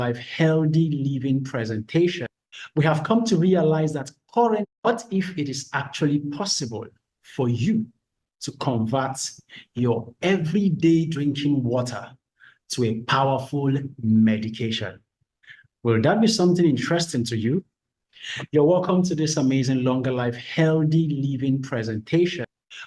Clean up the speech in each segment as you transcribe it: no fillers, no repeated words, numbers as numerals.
Life Healthy Living presentation, we have come to realize that what if it is actually possible for you to convert your everyday drinking water to a powerful medication? Will that be something interesting to you? You're welcome to this amazing Longer Life Healthy Living presentation.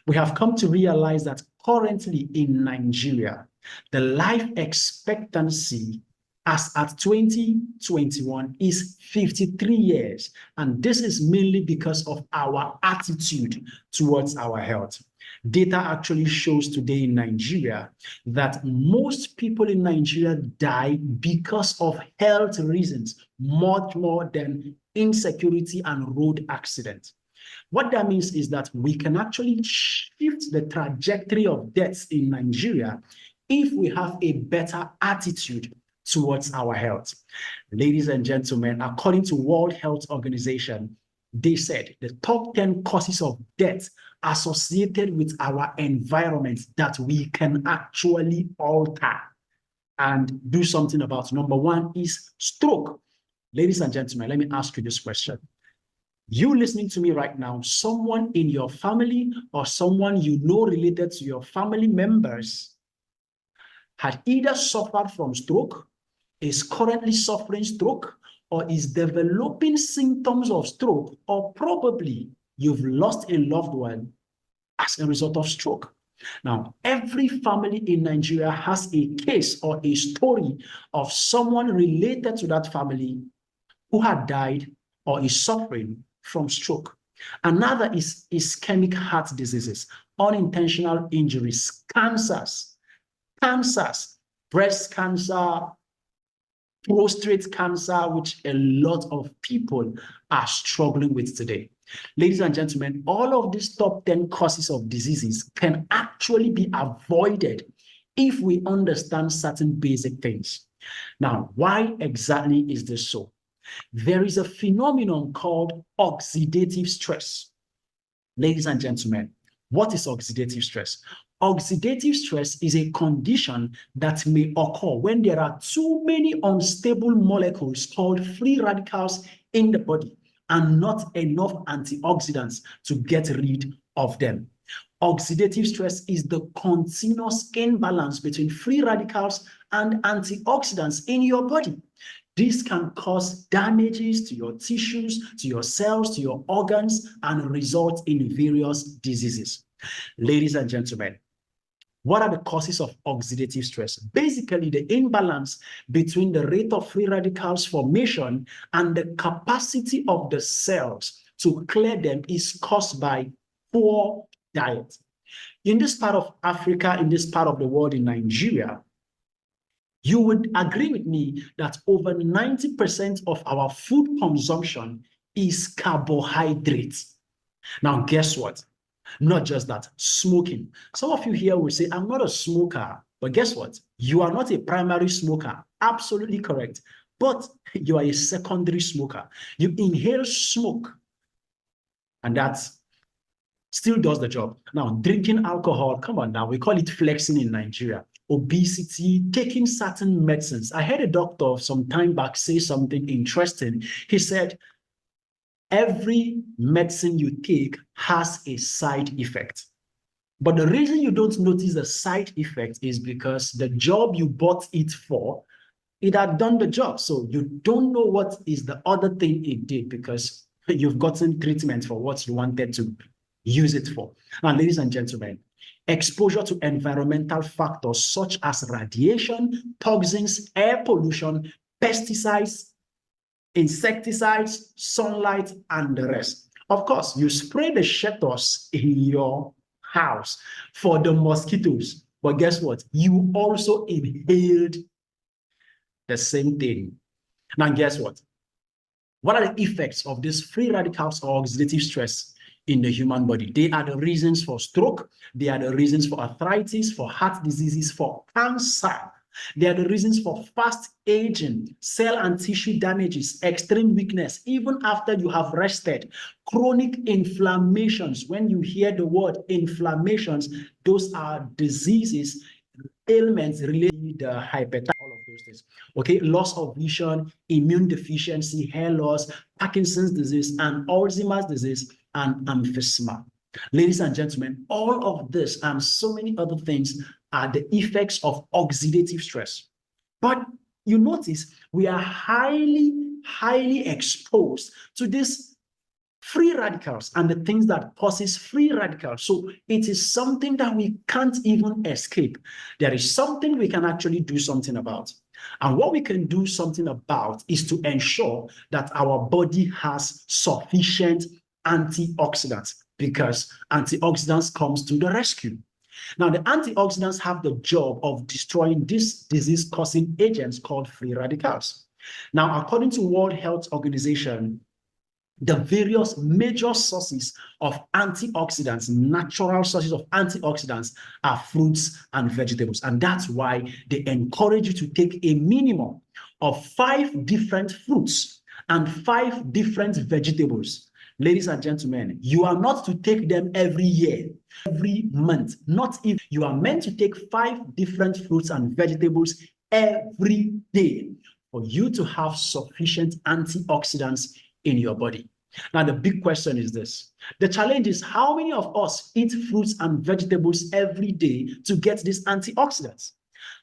We have come to realize that currently in Nigeria, the life expectancy as at 2021 is 53 years. And this is mainly because of our attitude towards our health. Data actually shows today in Nigeria that most people in Nigeria die because of health reasons, much more than insecurity and road accidents. What that means is that we can actually shift the trajectory of deaths in Nigeria if we have a better attitude towards our health. Ladies and gentlemen, according to World Health Organization, they said the top 10 causes of death associated with our environment that we can actually alter and do something about. Number one is stroke. Ladies and gentlemen, let me ask you this question. You listening to me right now, someone in your family or someone you know related to your family members had either suffered from stroke, is currently suffering stroke, or is developing symptoms of stroke, or probably you've lost a loved one as a result of stroke. Now, every family in Nigeria has a case or a story of someone related to that family who had died or is suffering from stroke. Another is ischemic heart diseases, unintentional injuries, cancers, breast cancer, prostate cancer, which a lot of people are struggling with today. Ladies and gentlemen, all of these top 10 causes of diseases can actually be avoided if we understand certain basic things. Now, why exactly is this so? There is a phenomenon called oxidative stress. Ladies and gentlemen, what is oxidative stress? Oxidative stress is a condition that may occur when there are too many unstable molecules called free radicals in the body and not enough antioxidants to get rid of them. Oxidative stress is the continuous imbalance between free radicals and antioxidants in your body. This can cause damages to your tissues, to your cells, to your organs, and result in various diseases. Ladies and gentlemen, what are the causes of oxidative stress? Basically, the imbalance between the rate of free radicals formation and the capacity of the cells to clear them is caused by poor diet. In this part of Africa, in this part of the world, in Nigeria, you would agree with me that over 90% of our food consumption is carbohydrates. Now, guess what? Not just that, smoking. Some of you here will say, I'm not a smoker, but guess what? You are not a primary smoker. Absolutely correct. But you are a secondary smoker. You inhale smoke, and that still does the job. Now, drinking alcohol, come on now, we call it flexing in Nigeria. Obesity, taking certain medicines. I heard a doctor some time back say something interesting. He said, every medicine you take has a side effect. But the reason you don't notice the side effect is because the job you bought it for, it had done the job. So you don't know what is the other thing it did because you've gotten treatment for what you wanted to use it for. Now, ladies and gentlemen, exposure to environmental factors such as radiation, toxins, air pollution, pesticides, insecticides, sunlight, and the rest. Of course, you spray the shutters in your house for the mosquitoes, but guess what? You also inhaled the same thing. Now, guess what? What are the effects of these free radicals or oxidative stress in the human body? They are the reasons for stroke. They are the reasons for arthritis, for heart diseases, for cancer. They are the reasons for fast aging, cell and tissue damages, extreme weakness, even after you have rested, chronic inflammations. When you hear the word inflammations, those are diseases, ailments related to the hypertension, all of those things. diseases. Okay, loss of vision, immune deficiency, hair loss, Parkinson's disease, and Alzheimer's disease, and emphysema. Ladies and gentlemen, all of this and so many other things are the effects of oxidative stress. But you notice we are highly exposed to this free radicals and the things that causes free radicals. So it is something that we can't even escape. There is something we can actually do something about. And what we can do something about is to ensure that our body has sufficient antioxidants, because antioxidants comes to the rescue. Now, the antioxidants have the job of destroying these disease-causing agents called free radicals. Now, according to World Health Organization, the various major sources of antioxidants, natural sources of antioxidants, are fruits and vegetables. And that's why they encourage you to take a minimum of 5 different fruits and 5 different vegetables. Ladies and gentlemen, you are not to take them every year, every month. Not if you are meant to take 5 different fruits and vegetables every day for you to have sufficient antioxidants in your body. Now, the big question is this. The challenge is, how many of us eat fruits and vegetables every day to get these antioxidants?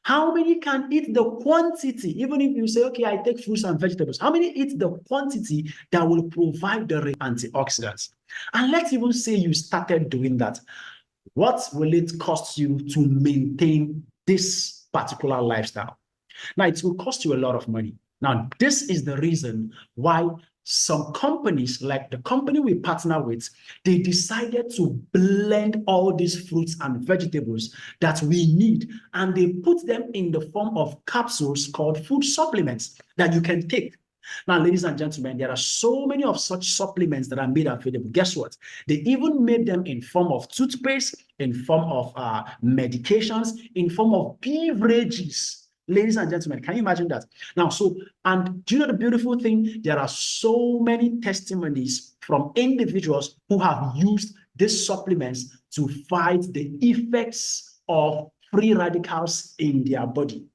How many can eat the quantity? Even if you say, okay, I take fruits and vegetables, how many eat the quantity that will provide the antioxidants? And let's even say you started doing that. What will it cost you to maintain this particular lifestyle? Now, it will cost you a lot of money. Now, this is the reason why some companies, like the company we partner with, they decided to blend all these fruits and vegetables that we need, and they put them in the form of capsules called food supplements that you can take. Now, ladies and gentlemen, there are so many of such supplements that are made available. Guess what? They even made them in form of toothpaste, in form of medications, in form of beverages. Ladies and gentlemen, can you imagine that? Now, and do you know the beautiful thing? There are so many testimonies from individuals who have used these supplements to fight the effects of free radicals in their body.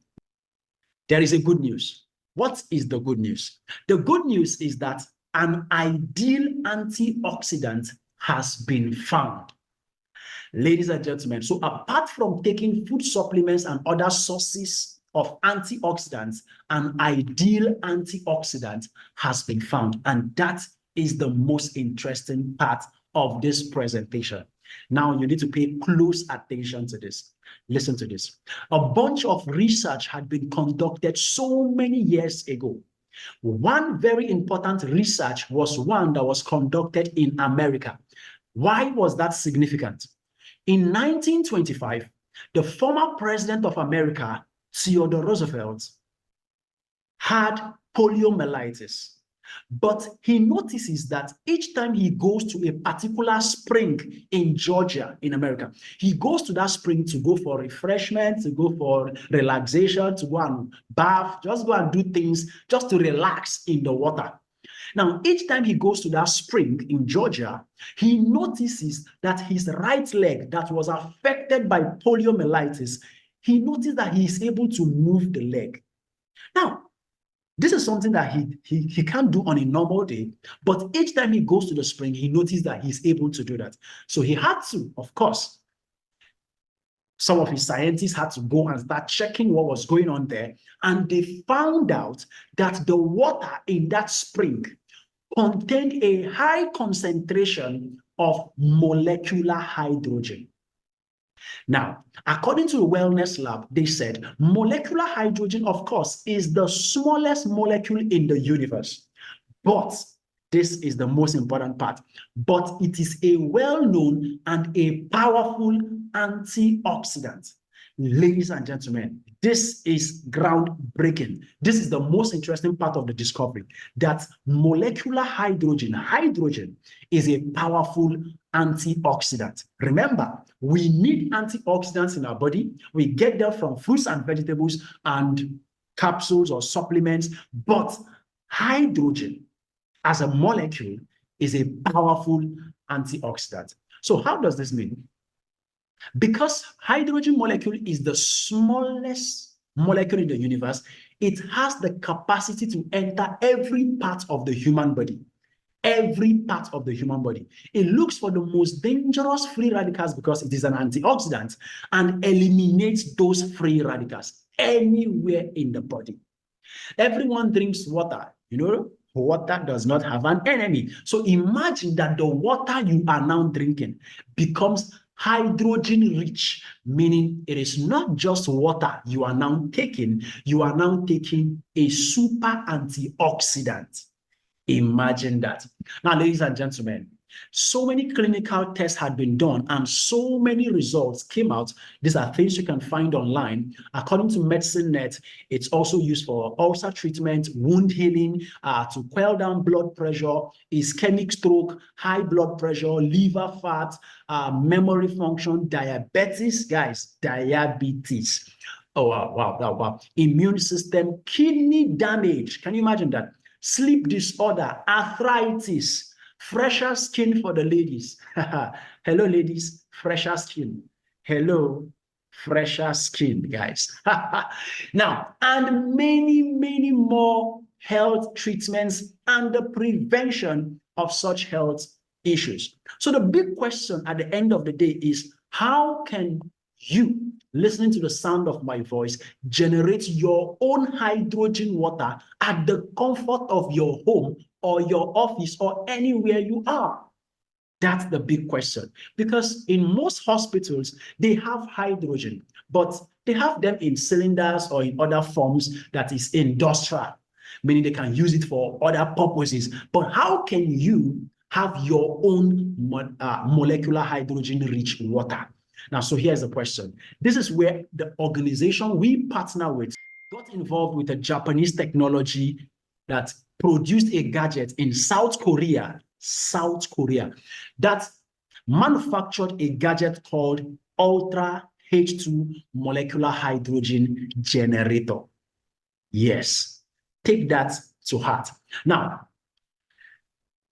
There is a good news. What is the good news? The good news is that an ideal antioxidant has been found. Ladies and gentlemen, so apart from taking food supplements and other sources of antioxidants, an ideal antioxidant has been found. And that is the most interesting part of this presentation. Now, you need to pay close attention to this. Listen to this. A bunch of research had been conducted so many years ago. One very important research was one that was conducted in America. Why was that significant? In 1925, the former president of America, Theodore Roosevelt, had poliomyelitis, but he notices that each time he goes to a particular spring in Georgia, in America, he goes to that spring to go for refreshment, to go for relaxation, to go and bath, just go and do things, just to relax in the water. Now, each time he goes to that spring in Georgia, he notices that his right leg that was affected by poliomyelitis, he noticed that he is able to move the leg. Now, this is something that he can't do on a normal day, but each time he goes to the spring, he noticed that he's able to do that. So he had to, of course, some of his scientists had to go and start checking what was going on there, and they found out that the water in that spring contained a high concentration of molecular hydrogen. Now, according to the Wellness Lab, they said molecular hydrogen, of course, is the smallest molecule in the universe. But this is the most important part. But it is a well-known and a powerful antioxidant. Ladies and gentlemen, this is groundbreaking. This is the most interesting part of the discovery, that molecular hydrogen is a powerful antioxidant. Remember, we need antioxidants in our body. We get them from fruits and vegetables and capsules or supplements, but hydrogen as a molecule is a powerful antioxidant. So how does this mean? Because hydrogen molecule is the smallest molecule in the universe, it has the capacity to enter every part of the human body. Every part of the human body. It looks for the most dangerous free radicals because it is an antioxidant and eliminates those free radicals anywhere in the body. Everyone drinks water. Water does not have an enemy. So imagine that the water you are now drinking becomes hydrogen rich, meaning it is not just water you are now taking a super antioxidant. Imagine that. Now, ladies and gentlemen, so many clinical tests had been done and so many results came out. These are things you can find online. According to Medicine Net, it's also used for ulcer treatment, wound healing, to quell down blood pressure, ischemic stroke, high blood pressure, liver fat, memory function, diabetes, guys, diabetes. Oh, wow. Immune system, kidney damage. Can you imagine that? Sleep disorder, arthritis, fresher skin for the ladies. Hello, ladies, fresher skin. Hello, fresher skin, guys. Now, and many more health treatments and the prevention of such health issues. So the big question at the end of the day is, how can you, listening to the sound of my voice, generate your own hydrogen water at the comfort of your home or your office or anywhere you are? That's the big question. Because in most hospitals, they have hydrogen, but they have them in cylinders or in other forms that is industrial, meaning they can use it for other purposes. But how can you have your own molecular hydrogen-rich water? Now, so here's the question. This is where the organization we partner with got involved with a Japanese technology that produced a gadget in South Korea, that manufactured a gadget called Ultra H2 molecular hydrogen generator. Yes, take that to heart. Now,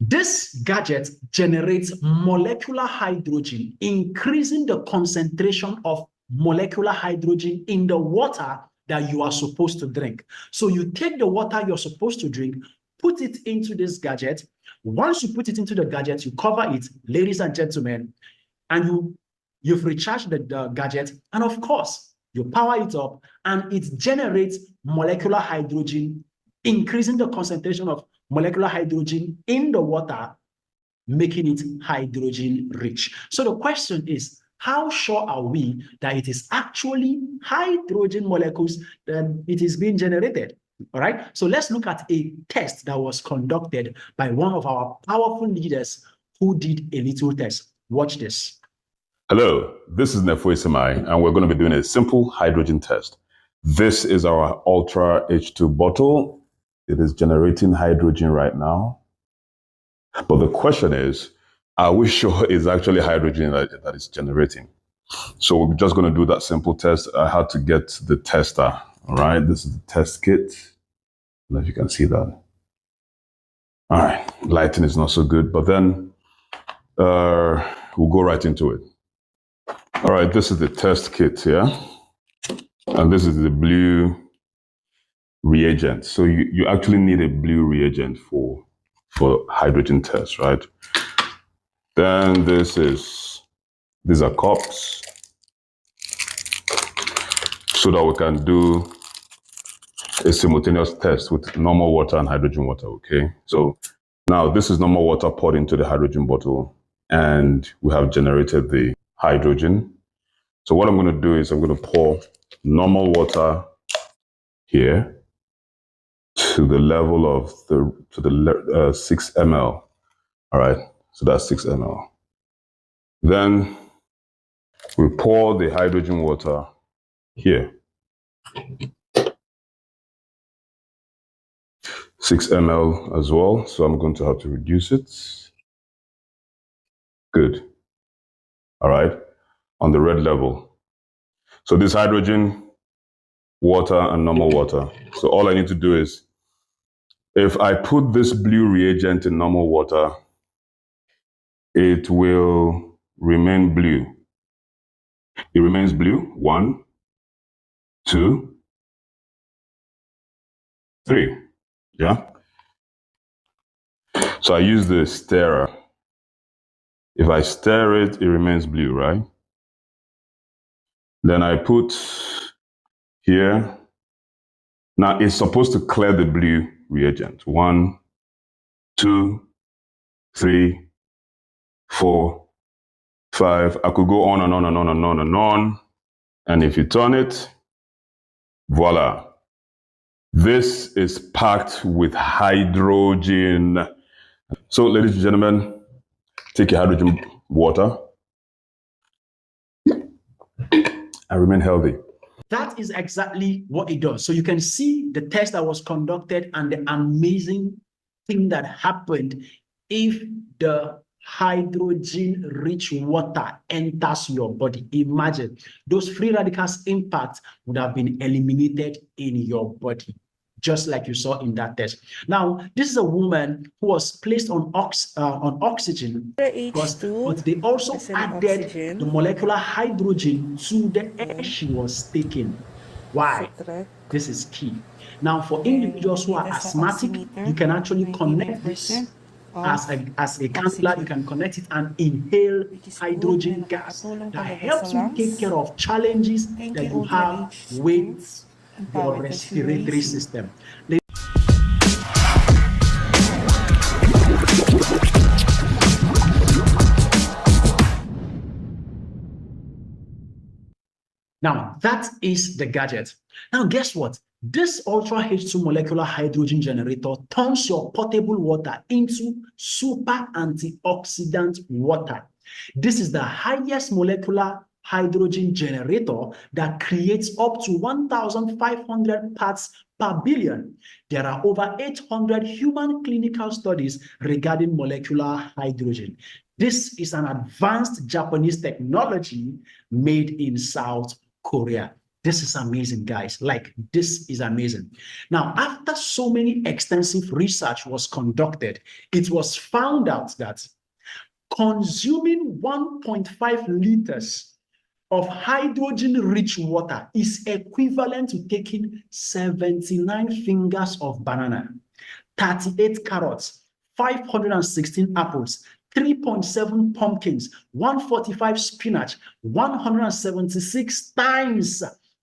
this gadget generates molecular hydrogen, increasing the concentration of molecular hydrogen in the water that you are supposed to drink. So you take the water you're supposed to drink, put it into this gadget. Once you put it into the gadget, you cover it, ladies and gentlemen, and you've recharged the gadget, and of course, you power it up, and it generates molecular hydrogen, increasing the concentration of molecular hydrogen in the water, making it hydrogen rich. So the question is, how sure are we that it is actually hydrogen molecules that it is being generated? All right, so let's look at a test that was conducted by one of our powerful leaders who did a little test. Watch this. Hello, this is Nefo Isamai, and we're going to be doing a simple hydrogen test. This is our Ultra H2 bottle. It is generating hydrogen right now. But the question is, are we sure it's actually hydrogen that it's generating? So we're just going to do that simple test. I had to get the tester. All right, this is the test kit. I don't know if you can see that. All right, lighting is not so good, but then we'll go right into it. All right, this is the test kit here. And this is the blue reagent. So you actually need a blue reagent for hydrogen test, right? Then these are cups so that we can do a simultaneous test with normal water and hydrogen water, okay? So now this is normal water poured into the hydrogen bottle, and we have generated the hydrogen. So what I'm going to do is I'm going to pour normal water here to the level of 6 ml. All right, so that's 6 ml. Then we pour the hydrogen water here. 6 ml as well, so I'm going to have to reduce it. Good. All right, on the red level. So this hydrogen, water, and normal water. So all I need to do is, if I put this blue reagent in normal water, it will remain blue. It remains blue. 1, 2, 3. Yeah. So I use the stirrer. If I stir it, it remains blue, right? Then I put here. Now it's supposed to clear the blue reagent. 1, 2, 3, 4, 5. I could go on and on and on and on and on. And if you turn it, voila. This is packed with hydrogen. So, ladies and gentlemen, take your hydrogen water and remain healthy. That is exactly what it does. So you can see the test that was conducted and the amazing thing that happened if the hydrogen-rich water enters your body. Imagine those free radicals impact would have been eliminated in your body, just like you saw in that test. Now, this is a woman who was placed on oxygen, but they also added the molecular hydrogen to the air she was taking. Why? This is key. Now, for individuals who are asthmatic, you can actually connect this as a cannula. You can connect it and inhale hydrogen gas that helps you take care of challenges that you have with your respiratory system. Now, that is the gadget. Now, guess what? This Ultra H2 molecular hydrogen generator turns your potable water into super antioxidant water. This is the highest molecular hydrogen generator that creates up to 1,500 parts per billion. There are over 800 human clinical studies regarding molecular hydrogen. This is an advanced Japanese technology made in South Korea. This is amazing, guys. Like, this is amazing. Now, after so many extensive research was conducted, it was found out that consuming 1.5 liters of hydrogen-rich water is equivalent to taking 79 fingers of banana, 38 carrots, 516 apples, 3.7 pumpkins, 145 spinach, 176 times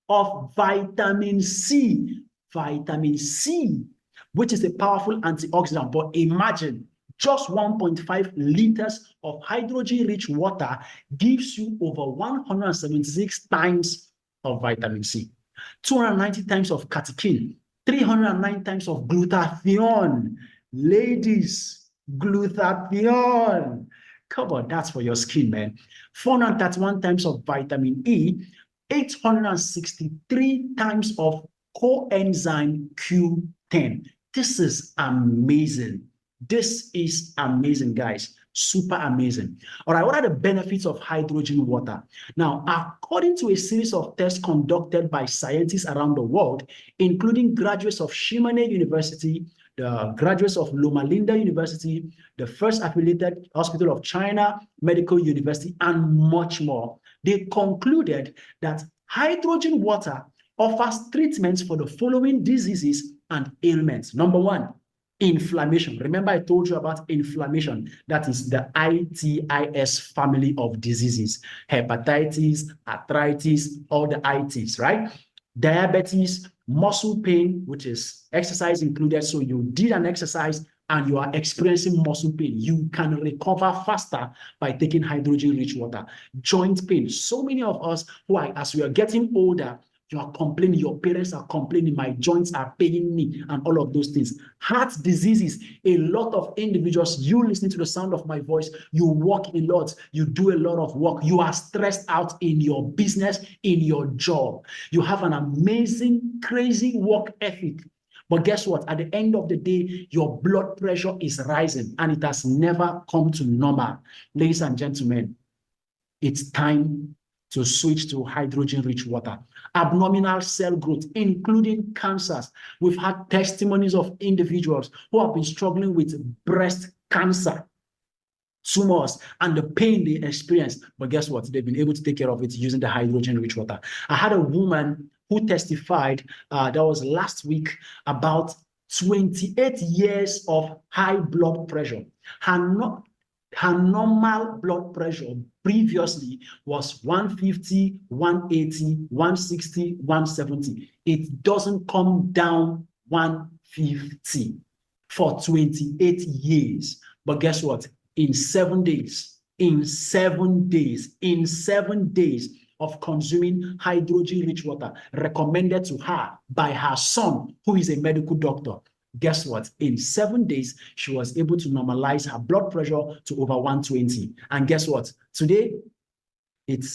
of vitamin C. Vitamin C, which is a powerful antioxidant. But imagine, just 1.5 liters of hydrogen-rich water gives you over 176 times of vitamin C, 290 times of catechin, 309 times of glutathione. Ladies, glutathione. Come on, that's for your skin, man. 431 times of vitamin E, 863 times of coenzyme Q10. This is amazing. This is amazing, guys. Super amazing. All right, what are the benefits of hydrogen water? Now, according to a series of tests conducted by scientists around the world, including graduates of Shimane University, the graduates of Loma Linda University, the first affiliated hospital of China Medical University, and much more, they concluded that hydrogen water offers treatments for the following diseases and ailments. Number 1, inflammation. Remember, I told you about inflammation. That is the ITIS family of diseases: hepatitis, arthritis, all the ITs, right? Diabetes, muscle pain, which is exercise included. So you did an exercise and you are experiencing muscle pain, you can recover faster by taking hydrogen-rich water. Joint pain. So many of us who are, as we are getting older, you are complaining, your parents are complaining, my joints are paining me, and all of those things. Heart diseases, a lot of individuals, you listening to the sound of my voice, you work a lot, you do a lot of work, you are stressed out in your business, in your job. You have an amazing, crazy work ethic. But guess what? At the end of the day, your blood pressure is rising and it has never come to normal. Ladies and gentlemen, it's time to switch to hydrogen-rich water. Abdominal cell growth, including cancers. We've had testimonies of individuals who have been struggling with breast cancer, tumors, and the pain they experienced. But guess what? They've been able to take care of it using the hydrogen-rich water. I had a woman who testified, that was last week, about 28 years of high blood pressure. Her normal blood pressure previously was 150, 180, 160, 170. It doesn't come down 150 for 28 years. But guess what? In 7 days, in 7 days of consuming hydrogen-rich water recommended to her by her son, who is a medical doctor, guess what? In 7 days, she was able to normalize her blood pressure to over 120. And guess what? Today, it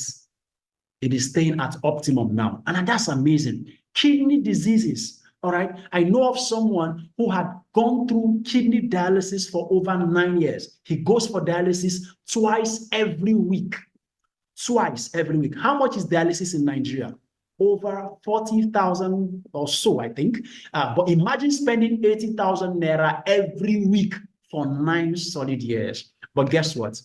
is staying at optimum now. And that's amazing. Kidney diseases, all right? I know of someone who had gone through kidney dialysis for over 9 years. He goes for dialysis twice every week. Twice every week. How much is dialysis in Nigeria? Over 40,000 or so, I think. But imagine spending 80,000 naira every week for 9 solid years. But guess what?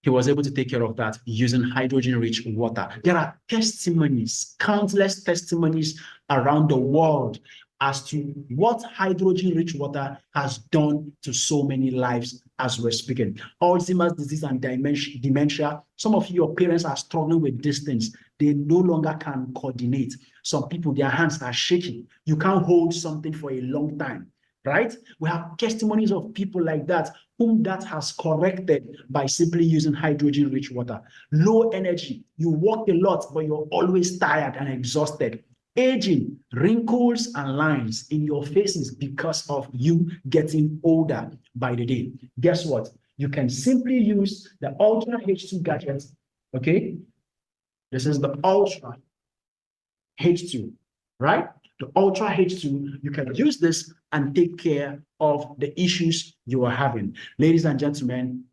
He was able to take care of that using hydrogen-rich water. There are testimonies, countless testimonies around the world as to what hydrogen-rich water has done to so many lives as we're speaking. Alzheimer's disease and dementia. Some of your parents are struggling with these things. They no longer can coordinate. Some people, their hands are shaking. You can't hold something for a long time, right? We have testimonies of people like that whom that has corrected by simply using hydrogen-rich water. Low energy. You work a lot, but you're always tired and exhausted. Aging, wrinkles and lines in your faces because of you getting older by the day. Guess what? You can simply use the Ultra H2 gadget, okay? This is the Ultra H2, right? The Ultra H2, you can use this and take care of the issues you are having. Ladies and gentlemen,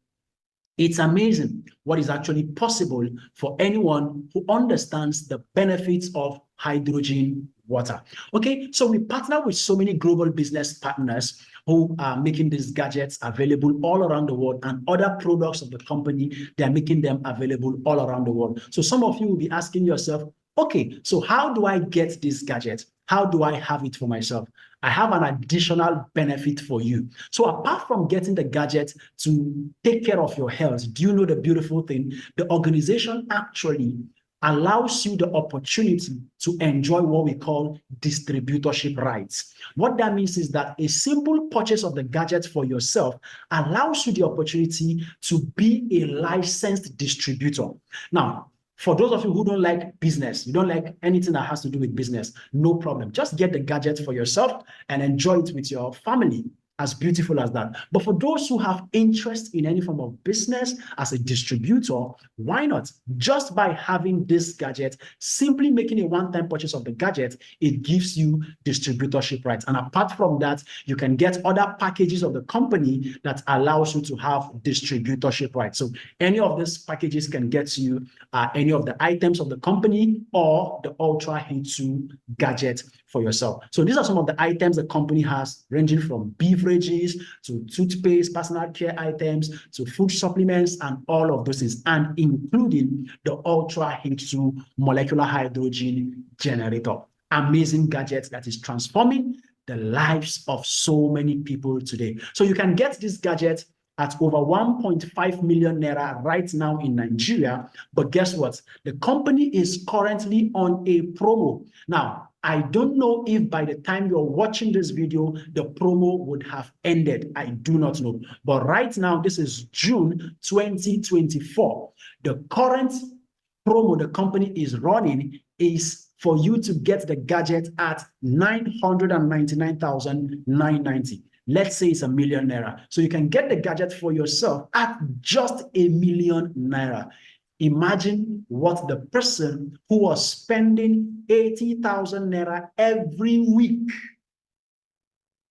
it's amazing what is actually possible for anyone who understands the benefits of hydrogen water. Okay, so we partner with so many global business partners who are making these gadgets available all around the world, and other products of the company, they're making them available all around the world. So some of you will be asking yourself, okay, so how do I get this gadget? How do I have it for myself? I have an additional benefit for you. So apart from getting the gadget to take care of your health, do you know the beautiful thing? The organization actually allows you the opportunity to enjoy what we call distributorship rights. What that means is that a simple purchase of the gadget for yourself allows you the opportunity to be a licensed distributor. Now, for those of you who don't like business, you don't like anything that has to do with business, no problem. Just get the gadget for yourself and enjoy it with your family. As beautiful as that. But for those who have interest in any form of business as a distributor, why not? Just by having this gadget, simply making a one-time purchase of the gadget, it gives you distributorship rights. And apart from that, you can get other packages of the company that allows you to have distributorship rights. So any of these packages can get you any of the items of the company or the Ultra H2 gadget for yourself. So these are some of the items the company has, ranging from beverages to toothpaste, personal care items, to food supplements, and all of those things, and including the Ultra H2 molecular hydrogen generator. Amazing gadget that is transforming the lives of so many people today. So you can get this gadget at over 1.5 million naira right now in Nigeria. But guess what? The company is currently on a promo. Now, I don't know if by the time you're watching this video, the promo would have ended. I do not know. But right now, this is June 2024. The current promo the company is running is for you to get the gadget at 999,990. Let's say it's 1 million naira. So you can get the gadget for yourself at just 1 million naira. Imagine what the person who was spending 80,000 naira every week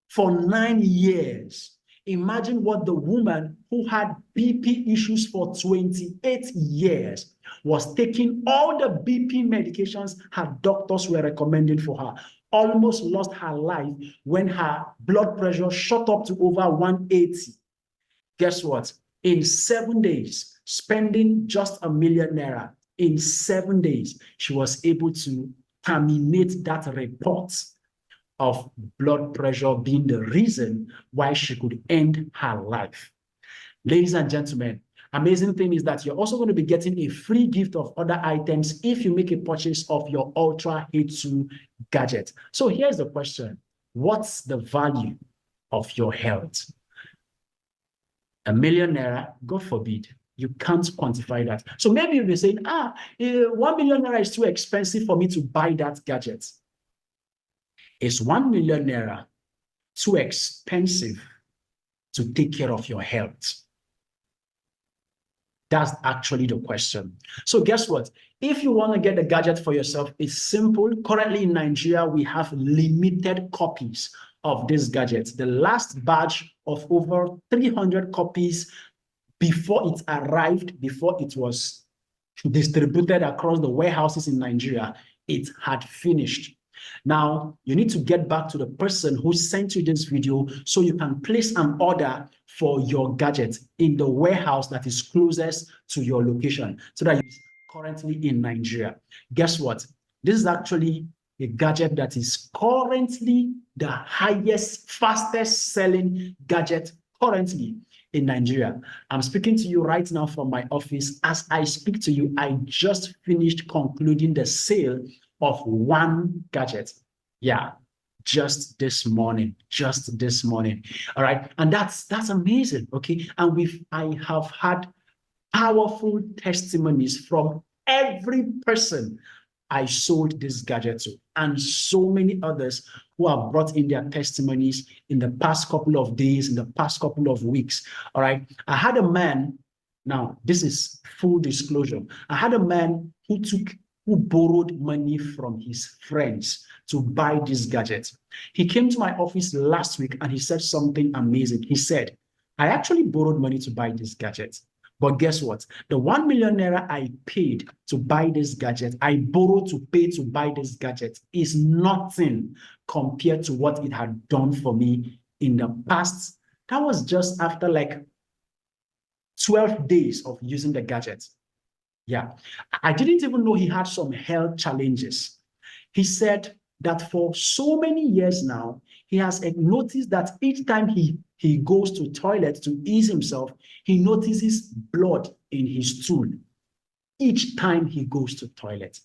for 9 years. Imagine what the woman who had BP issues for 28 years was taking all the BP medications her doctors were recommending for her. Almost lost her life when her blood pressure shot up to over 180. Guess what? In 7 days, spending just 1 million naira, in 7 days, she was able to terminate that report of blood pressure being the reason why she could end her life. Ladies and gentlemen, amazing thing is that you're also going to be getting a free gift of other items if you make a purchase of your Ultra H2 gadget. So here's the question. What's the value of your health? ₦1 million, God forbid. You can't quantify that. So maybe you'll be saying, 1 million naira is too expensive for me to buy that gadget. Is 1 million naira too expensive to take care of your health? That's actually the question. So guess what? If you want to get a gadget for yourself, it's simple. Currently in Nigeria, we have limited copies of this gadget. The last batch of over 300 copies before it arrived, before it was distributed across the warehouses in Nigeria, it had finished. Now, you need to get back to the person who sent you this video so you can place an order for your gadget in the warehouse that is closest to your location so that it's currently in Nigeria. Guess what? This is actually a gadget that is currently the highest, fastest selling gadget currently in Nigeria. I'm speaking to you right now from my office. As I speak to you, I just finished concluding the sale of one gadget. Yeah, just this morning. All right. And that's amazing. Okay. And I have had powerful testimonies from every person I sold this gadget to, and so many others who have brought in their testimonies in the past couple of days, in the past couple of weeks. All right. I had a man, now this is full disclosure. I had a man who borrowed money from his friends to buy this gadget. He came to my office last week and he said something amazing. He said, I actually borrowed money to buy this gadget. But guess what? The 1 million naira I paid to buy this gadget, I borrowed to pay to buy this gadget, is nothing compared to what it had done for me in the past. That was just after like 12 days of using the gadget. Yeah, I didn't even know he had some health challenges. He said that for so many years now, he has noticed that each time he goes to toilet to ease himself, he notices blood in his stool each time he goes to toilet.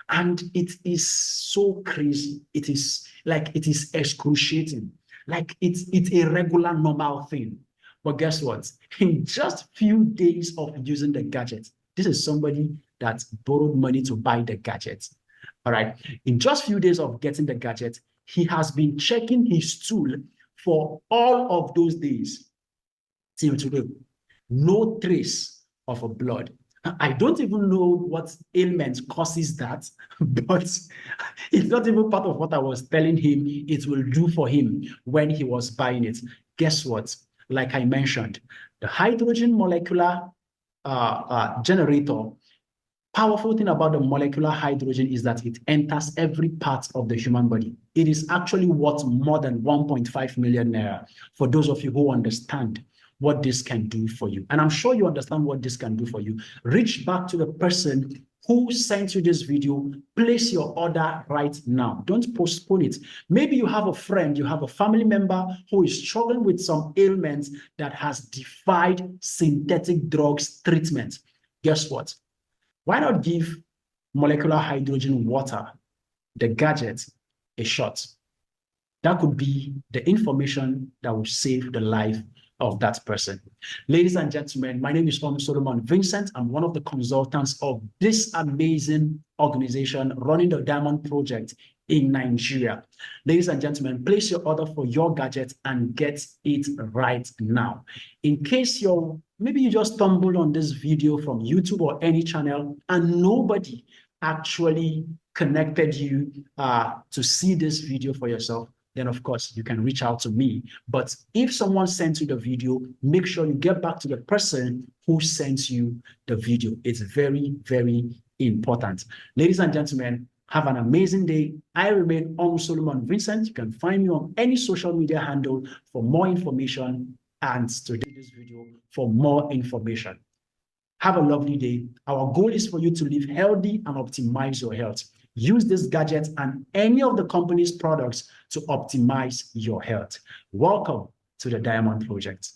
And it is so crazy. It is excruciating. Like it's a regular, normal thing. But guess what? In just few days of using the gadget, this is somebody that borrowed money to buy the gadget. All right. In just few days of getting the gadget, he has been checking his stool for all of those days till today. No trace of a blood. I don't even know what ailment causes that, but it's not even part of what I was telling him it will do for him when he was buying it. Guess what? Like I mentioned, the hydrogen molecular generator, powerful thing about the molecular hydrogen is that it enters every part of the human body. It is actually worth more than 1.5 million naira for those of you who understand what this can do for you. And I'm sure you understand what this can do for you. Reach back to the person who sent you this video. Place your order right now. Don't postpone it. Maybe you have a friend, you have a family member who is struggling with some ailments that has defied synthetic drugs treatment. Guess what? Why not give molecular hydrogen water, the gadget, a shot? That could be the information that will save the life of that person. Ladies and gentlemen, my name is Onu Solomon Vincent. I'm one of the consultants of this amazing organization running the Diamond Project in Nigeria. Ladies and gentlemen, place your order for your gadget and get it right now. In case maybe you just stumbled on this video from YouTube or any channel and nobody actually connected you to see this video for yourself, then of course you can reach out to me. But if someone sends you the video, make sure you get back to the person who sends you the video. It's very, very important. Ladies and gentlemen, have an amazing day. I remain Onu Solomon Vincent. You can find me on any social media handle for more information and to do this video for more information. Have a lovely day. Our goal is for you to live healthy and optimize your health. Use these gadgets and any of the company's products to optimize your health. Welcome to the Diamond Project.